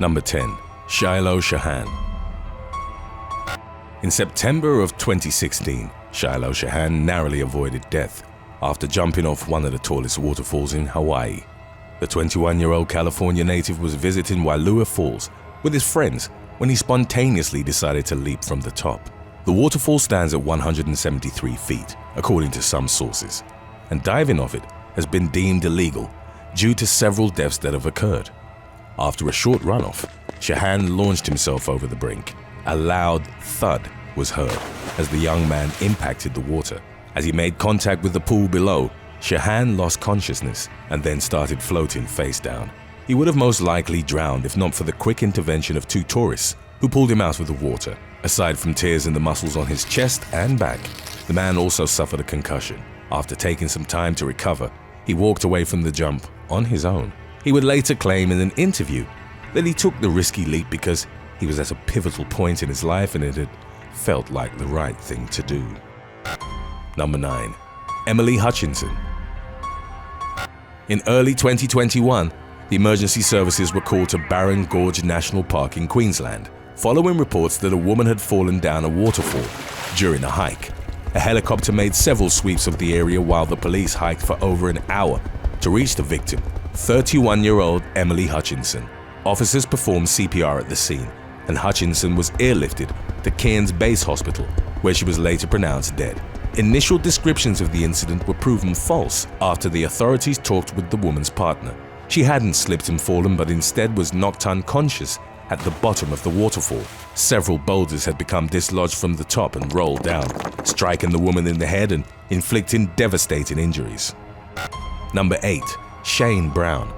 Number 10. Shiloh Shahan. In September of 2016, Shiloh Shahan narrowly avoided death after jumping off one of the tallest waterfalls in Hawaii. The 21-year-old California native was visiting Wailua Falls with his friends when he spontaneously decided to leap from the top. The waterfall stands at 173 feet, according to some sources, and diving off it has been deemed illegal due to several deaths that have occurred. After a short runoff, Shahan launched himself over the brink. A loud thud was heard as the young man impacted the water. As he made contact with the pool below, Shahan lost consciousness and then started floating face down. He would have most likely drowned if not for the quick intervention of two tourists who pulled him out of the water. Aside from tears in the muscles on his chest and back, the man also suffered a concussion. After taking some time to recover, he walked away from the jump on his own. He would later claim in an interview that he took the risky leap because he was at a pivotal point in his life and it had felt like the right thing to do. Number 9. Emily Hutchinson. In early 2021, the emergency services were called to Barron Gorge National Park in Queensland, following reports that a woman had fallen down a waterfall during a hike. A helicopter made several sweeps of the area while the police hiked for over an hour to reach the victim, 31-year-old Emily Hutchinson. Officers performed CPR at the scene, and Hutchinson was airlifted to Cairns Base Hospital, where she was later pronounced dead. Initial descriptions of the incident were proven false after the authorities talked with the woman's partner. She hadn't slipped and fallen, but instead was knocked unconscious at the bottom of the waterfall. Several boulders had become dislodged from the top and rolled down, striking the woman in the head and inflicting devastating injuries. Number 8. Shane Brown.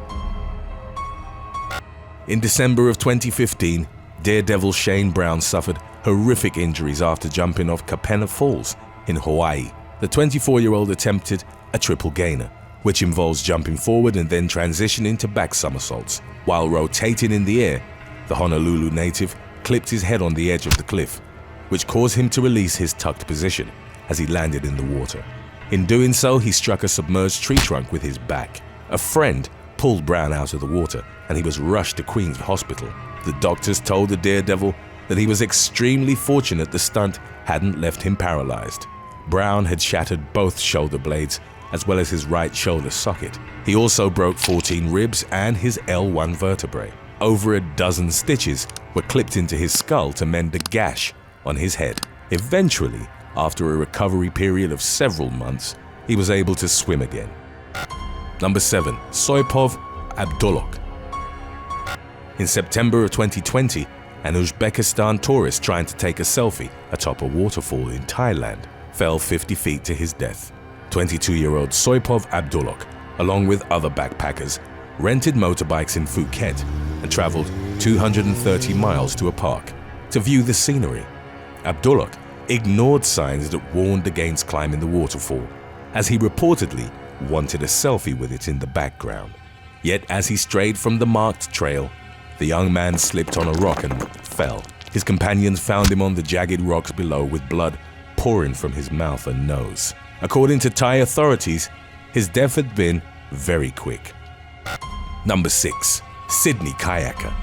In December of 2015, daredevil Shane Brown suffered horrific injuries after jumping off Kapena Falls in Hawaii. The 24-year-old attempted a triple gainer, which involves jumping forward and then transitioning to back somersaults. While rotating in the air, the Honolulu native clipped his head on the edge of the cliff, which caused him to release his tucked position as he landed in the water. In doing so, he struck a submerged tree trunk with his back. A friend pulled Brown out of the water and he was rushed to Queens Hospital. The doctors told the daredevil that he was extremely fortunate the stunt hadn't left him paralyzed. Brown had shattered both shoulder blades as well as his right shoulder socket. He also broke 14 ribs and his L1 vertebrae. Over a dozen stitches were clipped into his skull to mend a gash on his head. Eventually, after a recovery period of several months, he was able to swim again. Number 7. Soipov Abdulok. In September of 2020, an Uzbekistan tourist trying to take a selfie atop a waterfall in Thailand fell 50 feet to his death. 22-year-old Soipov Abdulok, along with other backpackers, rented motorbikes in Phuket and traveled 230 miles to a park to view the scenery. Abdulok ignored signs that warned against climbing the waterfall, as he reportedly wanted a selfie with it in the background. Yet as he strayed from the marked trail, the young man slipped on a rock and fell. His companions found him on the jagged rocks below with blood pouring from his mouth and nose. According to Thai authorities, his death had been very quick. Number 6. Sydney Kayaker.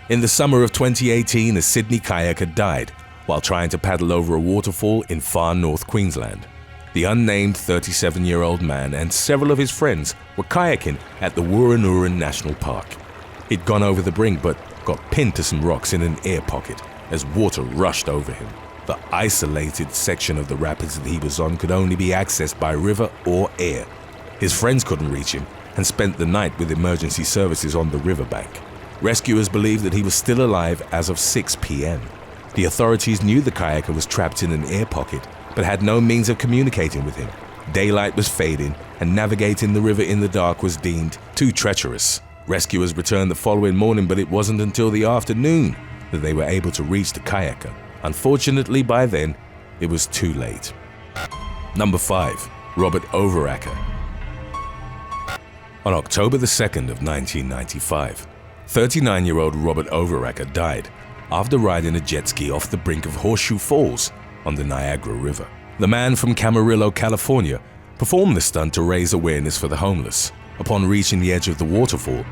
In the summer of 2018, a Sydney kayaker died while trying to paddle over a waterfall in far north Queensland. The unnamed 37-year-old man and several of his friends were kayaking at the Wooranooran National Park. He'd gone over the brink but got pinned to some rocks in an air pocket as water rushed over him. The isolated section of the rapids that he was on could only be accessed by river or air. His friends couldn't reach him and spent the night with emergency services on the riverbank. Rescuers believe that he was still alive as of 6 p.m. The authorities knew the kayaker was trapped in an air pocket but had no means of communicating with him. Daylight was fading and navigating the river in the dark was deemed too treacherous. Rescuers returned the following morning, but it wasn't until the afternoon that they were able to reach the kayaker. Unfortunately, by then, it was too late. Number 5. Robert Overacker. On October the 2nd of 1995, 39-year-old Robert Overacker died after riding a jet ski off the brink of Horseshoe Falls on the Niagara River. The man from Camarillo, California, performed the stunt to raise awareness for the homeless. Upon reaching the edge of the waterfall,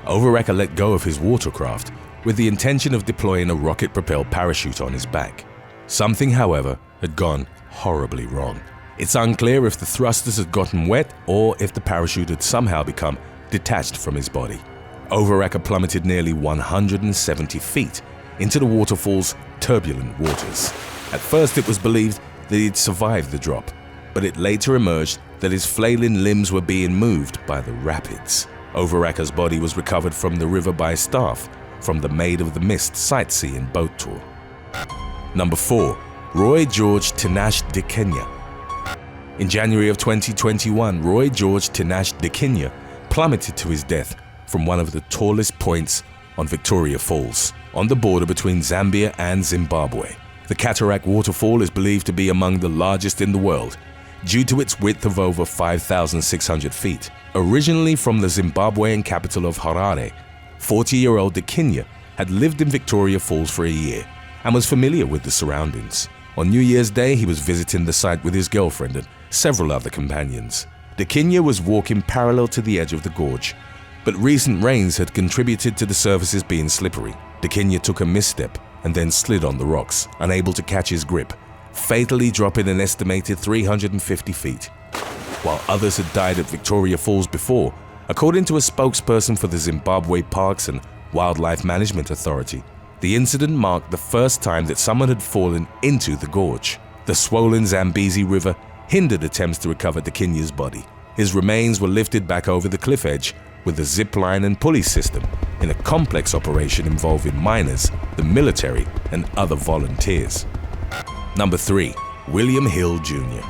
Overacker let go of his watercraft with the intention of deploying a rocket-propelled parachute on his back. Something, however, had gone horribly wrong. It's unclear if the thrusters had gotten wet or if the parachute had somehow become detached from his body. Overacker plummeted nearly 170 feet into the waterfall's turbulent waters. At first it was believed that he'd survived the drop, but it later emerged that his flailing limbs were being moved by the rapids. Overacker's body was recovered from the river by staff from the Maid of the Mist sightseeing boat tour. Number 4. Roy George Tinashe Dikenya. In January of 2021, Roy George Tinashe Dikenya plummeted to his death from one of the tallest points on Victoria Falls, on the border between Zambia and Zimbabwe. The cataract waterfall is believed to be among the largest in the world, due to its width of over 5,600 feet. Originally from the Zimbabwean capital of Harare, 40-year-old Dikenya had lived in Victoria Falls for a year and was familiar with the surroundings. On New Year's Day, he was visiting the site with his girlfriend and several other companions. Dikenya was walking parallel to the edge of the gorge, but recent rains had contributed to the surfaces being slippery. Dikenya took a misstep and then slid on the rocks, unable to catch his grip, fatally dropping an estimated 350 feet. While others had died at Victoria Falls before, according to a spokesperson for the Zimbabwe Parks and Wildlife Management Authority, the incident marked the first time that someone had fallen into the gorge. The swollen Zambezi River hindered attempts to recover Dikenya's body. His remains were lifted back over the cliff edge with a zip line and pulley system in a complex operation involving miners, the military, and other volunteers. Number 3. William Hill Jr.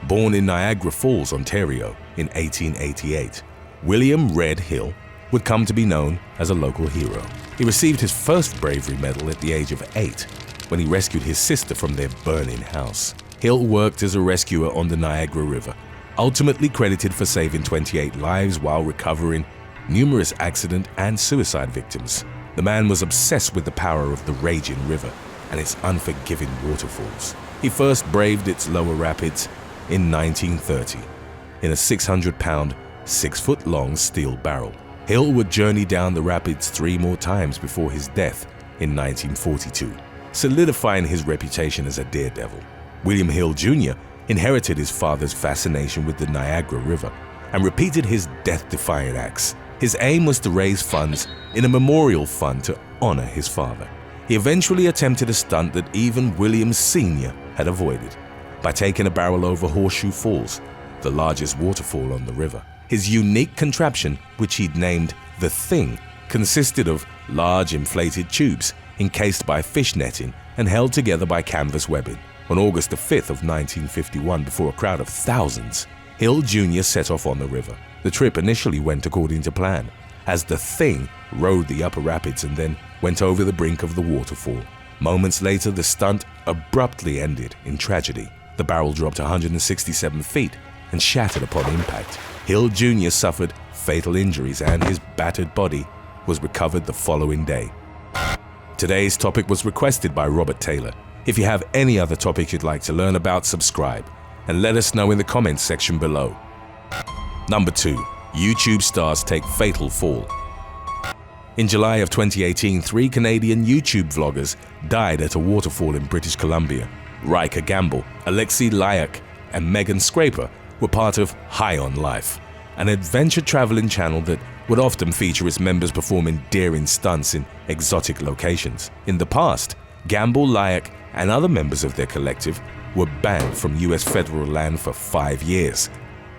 Born in Niagara Falls, Ontario in 1888, William Red Hill would come to be known as a local hero. He received his first bravery medal at the age of 8 when he rescued his sister from their burning house. Hill worked as a rescuer on the Niagara River, ultimately credited for saving 28 lives while recovering numerous accident and suicide victims. The man was obsessed with the power of the raging river and its unforgiving waterfalls. He first braved its lower rapids in 1930 in a 600-pound, 6-foot-long steel barrel. Hill would journey down the rapids 3 more times before his death in 1942, solidifying his reputation as a daredevil. William Hill Jr. inherited his father's fascination with the Niagara River and repeated his death-defying acts. His aim was to raise funds in a memorial fund to honor his father. He eventually attempted a stunt that even William Sr. had avoided by taking a barrel over Horseshoe Falls, the largest waterfall on the river. His unique contraption, which he'd named The Thing, consisted of large inflated tubes encased by fish netting and held together by canvas webbing. On August the 5th of 1951, before a crowd of thousands, Hill Jr. set off on the river. The trip initially went according to plan, as The Thing rode the upper rapids and then went over the brink of the waterfall. Moments later, the stunt abruptly ended in tragedy. The barrel dropped 167 feet and shattered upon impact. Hill Jr. suffered fatal injuries and his battered body was recovered the following day. Today's topic was requested by Robert Taylor. If you have any other topic you'd like to learn about, subscribe and let us know in the comments section below. Number 2. YouTube stars take fatal fall. In July of 2018, 3 Canadian YouTube vloggers died at a waterfall in British Columbia. Riker Gamble, Alexei Lyack, and Megan Scraper were part of High on Life, an adventure traveling channel that would often feature its members performing daring stunts in exotic locations. In the past, Gamble, Lyack, and other members of their collective were banned from US federal land for 5 years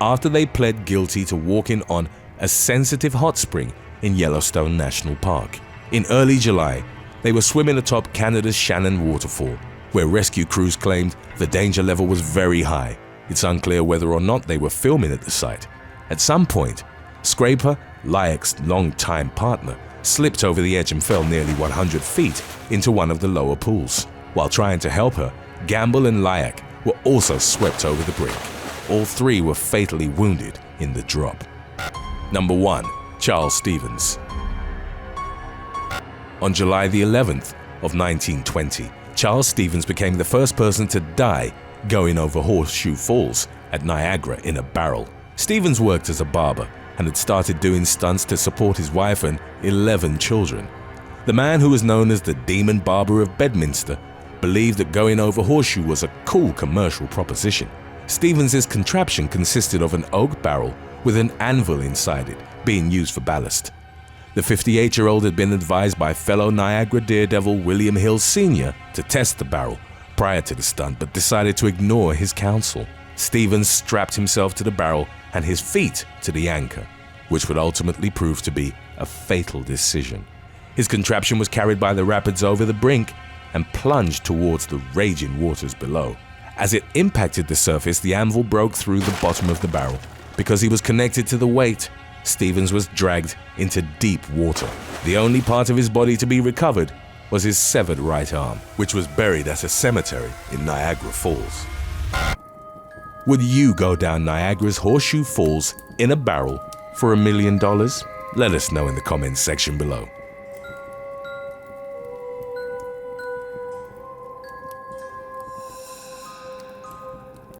after they pled guilty to walking on a sensitive hot spring in Yellowstone National Park. In early July, they were swimming atop Canada's Shannon Waterfall, where rescue crews claimed the danger level was very high. It's unclear whether or not they were filming at the site. At some point, Scraper, Lyack's longtime partner, slipped over the edge and fell nearly 100 feet into one of the lower pools. While trying to help her, Gamble and Lyack were also swept over the brink. All 3 were fatally wounded in the drop. Number 1. Charles Stevens. On July the 11th of 1920, Charles Stevens became the first person to die going over Horseshoe Falls at Niagara in a barrel. Stevens worked as a barber and had started doing stunts to support his wife and 11 children. The man, who was known as the Demon Barber of Bedminster, believed that going over Horseshoe was a cool commercial proposition. Stevens's contraption consisted of an oak barrel with an anvil inside it, being used for ballast. The 58-year-old had been advised by fellow Niagara daredevil William Hill Sr. to test the barrel prior to the stunt, but decided to ignore his counsel. Stevens strapped himself to the barrel and his feet to the anchor, which would ultimately prove to be a fatal decision. His contraption was carried by the rapids over the brink and plunged towards the raging waters below. As it impacted the surface, the anvil broke through the bottom of the barrel. Because he was connected to the weight, Stevens was dragged into deep water. The only part of his body to be recovered was his severed right arm, which was buried at a cemetery in Niagara Falls. Would you go down Niagara's Horseshoe Falls in a barrel for $1 million? Let us know in the comments section below.